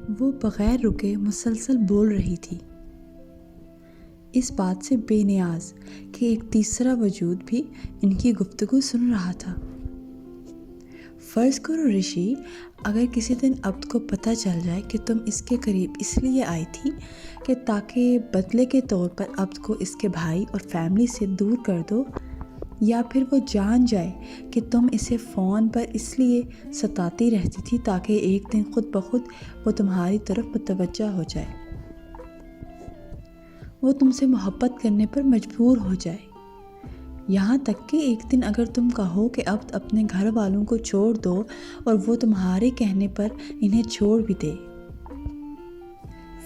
وہ بغیر رکے مسلسل بول رہی تھی، اس بات سے بے نیاز کہ ایک تیسرا وجود بھی ان کی گفتگو سن رہا تھا۔ فرض کرو رشی، اگر کسی دن عبد کو پتہ چل جائے کہ تم اس کے قریب اس لیے آئی تھی کہ تاکہ بدلے کے طور پر عبد کو اس کے بھائی اور فیملی سے دور کر دو، یا پھر وہ جان جائے کہ تم اسے فون پر اس لیے ستاتی رہتی تھی تاکہ ایک دن خود بخود وہ تمہاری طرف متوجہ ہو جائے، وہ تم سے محبت کرنے پر مجبور ہو جائے، یہاں تک کہ ایک دن اگر تم کہو کہ عبد اپنے گھر والوں کو چھوڑ دو اور وہ تمہارے کہنے پر انہیں چھوڑ بھی دے۔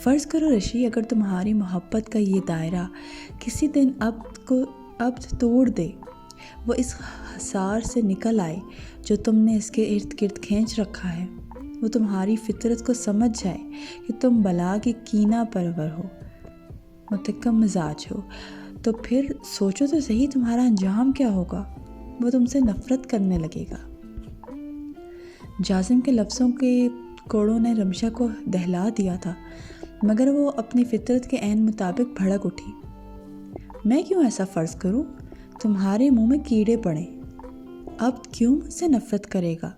فرض کرو رشی، اگر تمہاری محبت کا یہ دائرہ کسی دن عبد توڑ دے، وہ اس حصار سے نکل آئے جو تم نے اس کے ارد گرد کھینچ رکھا ہے، وہ تمہاری فطرت کو سمجھ جائے کہ تم بلا کی کینہ پرور ہو، متکم مزاج ہو، تو پھر سوچو تو صحیح تمہارا انجام کیا ہوگا۔ وہ تم سے نفرت کرنے لگے گا۔ جازم کے لفظوں کے کوڑوں نے رمشا کو دہلا دیا تھا، مگر وہ اپنی فطرت کے عین مطابق بھڑک اٹھی۔ میں کیوں ایسا فرض کروں؟ تمہارے منہ میں کیڑے پڑیں، اب کیوں مجھ سے نفرت کرے گا؟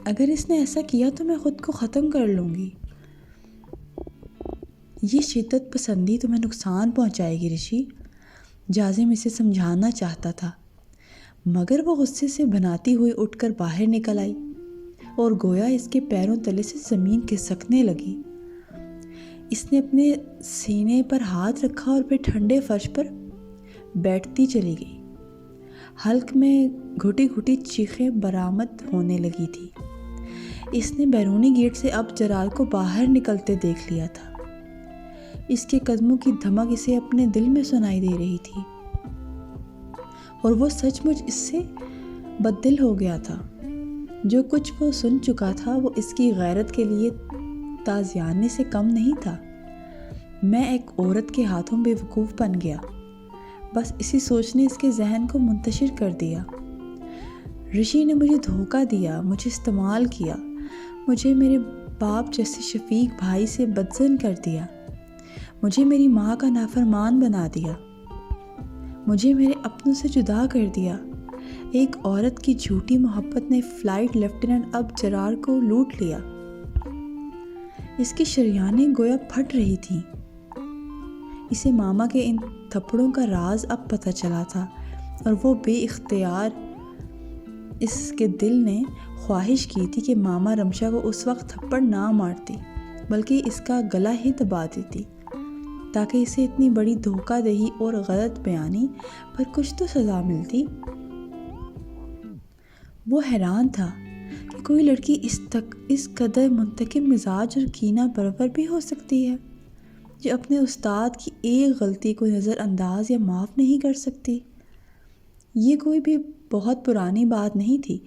اگر اس نے ایسا کیا تو میں خود کو ختم کر لوں گی۔ یہ شدت پسندی تمہیں نقصان پہنچائے گی رشی، جازم اسے سمجھانا چاہتا تھا، مگر وہ غصے سے بناتی ہوئی اٹھ کر باہر نکل آئی اور گویا اس کے پیروں تلے سے زمین کھسکنے لگی۔ اس نے اپنے سینے پر ہاتھ رکھا اور پھر ٹھنڈے فرش پر بیٹھتی چلی گئی۔ حلق میں گھٹی گھٹی چیخیں برآمد ہونے لگی تھی۔ اس نے بیرونی گیٹ سے اب جرار کو باہر نکلتے دیکھ لیا تھا۔ اس کے قدموں کی دھمک اسے اپنے دل میں سنائی دے رہی تھی، اور وہ سچ مچ اس سے بددل ہو گیا تھا۔ جو کچھ وہ سن چکا تھا وہ اس کی غیرت کے لیے تازیانے سے کم نہیں تھا۔ میں ایک عورت کے ہاتھوں بے وقوف بن گیا، بس اسی سوچ نے اس کے ذہن کو منتشر کر دیا۔ رشی نے مجھے دھوکہ دیا، مجھے استعمال کیا، مجھے میرے باپ جیسے شفیق بھائی سے بدظن کر دیا، مجھے میری ماں کا نافرمان بنا دیا، مجھے میرے اپنوں سے جدا کر دیا۔ ایک عورت کی جھوٹی محبت نے فلائٹ لیفٹیننٹ اب جرار کو لوٹ لیا۔ اس کی شریانیں گویا پھٹ رہی تھیں۔ اسے ماما کے ان تھپڑوں کا راز اب پتہ چلا تھا، اور وہ بے اختیار اس کے دل نے خواہش کی تھی کہ ماما رمشا کو اس وقت تھپڑ نہ مارتی بلکہ اس کا گلا ہی دبا دیتی، تاکہ اسے اتنی بڑی دھوکہ دہی اور غلط بیانی پر کچھ تو سزا ملتی۔ وہ حیران تھا کہ کوئی لڑکی اس قدر منتقم مزاج اور کینہ پرور بھی ہو سکتی ہے، جو اپنے استاد کی ایک غلطی کو نظر انداز یا معاف نہیں کر سکتی۔ یہ کوئی بھی بہت پرانی بات نہیں تھی۔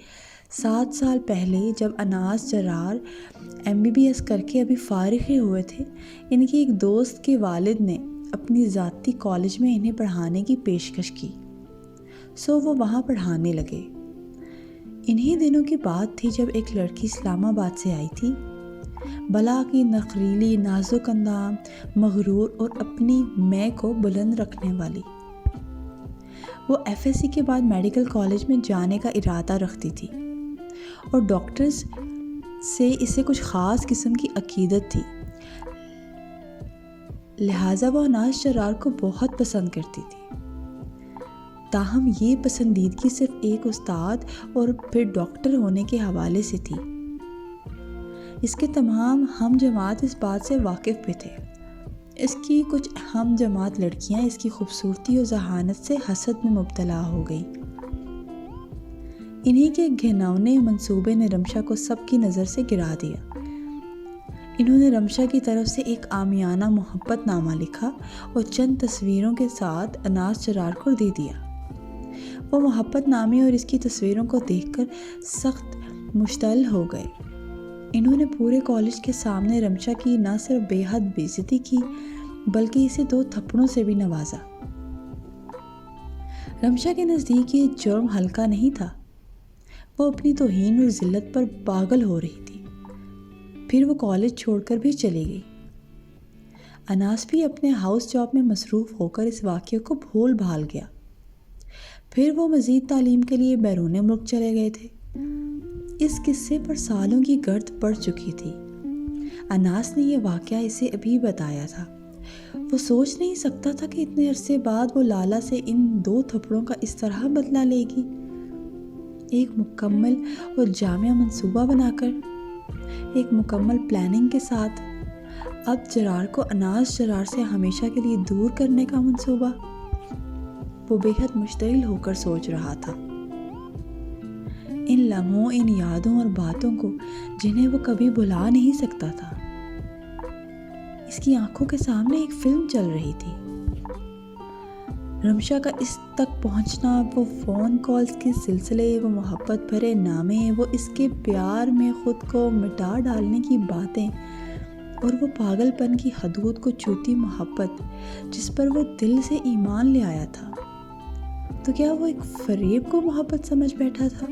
7 سال پہلے جب اناس جرار MBBS کر کے ابھی فارغ ہی ہوئے تھے، ان کی ایک دوست کے والد نے اپنی ذاتی کالج میں انہیں پڑھانے کی پیشکش کی، سو وہ وہاں پڑھانے لگے۔ انہی دنوں کی بات تھی جب ایک لڑکی اسلام آباد سے آئی تھی، بلا کی نخریلی، نازک اندام، مغرور اور اپنی میں کو بلند رکھنے والی۔ وہ FSC کے بعد میڈیکل کالج میں جانے کا ارادہ رکھتی تھی، اور ڈاکٹرز سے اسے کچھ خاص قسم کی عقیدت تھی، لہٰذا وہ اناس جرار کو بہت پسند کرتی تھی۔ تاہم یہ پسندیدگی صرف ایک استاد اور پھر ڈاکٹر ہونے کے حوالے سے تھی۔ اس کے تمام ہم جماعت اس بات سے واقف بھی تھے۔ اس کی کچھ ہم جماعت لڑکیاں اس کی خوبصورتی اور ذہانت سے حسد میں مبتلا ہو گئیں۔ انہی کے گھناؤنے منصوبے نے رمشا کو سب کی نظر سے گرا دیا۔ انہوں نے رمشا کی طرف سے ایک عامیانہ محبت نامہ لکھا اور چند تصویروں کے ساتھ اناس جرار کو دے دیا۔ وہ محبت نامے اور اس کی تصویروں کو دیکھ کر سخت مشتعل ہو گئے۔ انہوں نے پورے کالج کے سامنے رمشا کی نہ صرف بے حد بے عزتی کی بلکہ اسے 2 تھپڑوں سے بھی نوازا۔ رمشا کے نزدیک یہ جرم ہلکا نہیں تھا۔ وہ اپنی توہین اور ذلت پر پاگل ہو رہی تھی۔ پھر وہ کالج چھوڑ کر بھی چلی گئی۔ اناس بھی اپنے ہاؤس جاب میں مصروف ہو کر اس واقعے کو بھول بھال گیا۔ پھر وہ مزید تعلیم کے لیے بیرون ملک چلے گئے تھے۔ اس قصے پر سالوں کی گرد پڑ چکی تھی۔ اناس نے یہ واقعہ اسے ابھی بتایا تھا۔ وہ سوچ نہیں سکتا تھا کہ اتنے عرصے بعد وہ لالا سے ان 2 تھپڑوں کا اس طرح بدلہ لے گی۔ ایک مکمل اور جامع منصوبہ بنا کر، ایک مکمل پلاننگ کے ساتھ، اب جرار کو اناس جرار سے ہمیشہ کے لیے دور کرنے کا منصوبہ۔ وہ بے حد مشتعل ہو کر سوچ رہا تھا، ان لمحوں، ان یادوں اور باتوں کو جنہیں وہ کبھی بھلا نہیں سکتا تھا۔ اس کی آنکھوں کے سامنے ایک فلم چل رہی تھی۔ رمشا کا اس تک پہنچنا، وہ فون کالز کے سلسلے، وہ محبت بھرے نامے، وہ اس کے پیار میں خود کو مٹا ڈالنے کی باتیں، اور وہ پاگل پن کی حدود کو چھوتی محبت جس پر وہ دل سے ایمان لے آیا تھا۔ تو کیا وہ ایک فریب کو محبت سمجھ بیٹھا تھا؟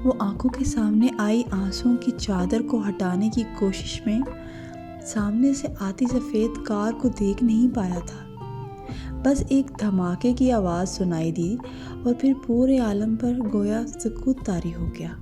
وہ آنکھوں کے سامنے آئی آنسوؤں کی چادر کو ہٹانے کی کوشش میں سامنے سے آتی سفید کار کو دیکھ نہیں پایا تھا۔ بس ایک دھماکے کی آواز سنائی دی اور پھر پورے عالم پر گویا سکوت طاری ہو گیا۔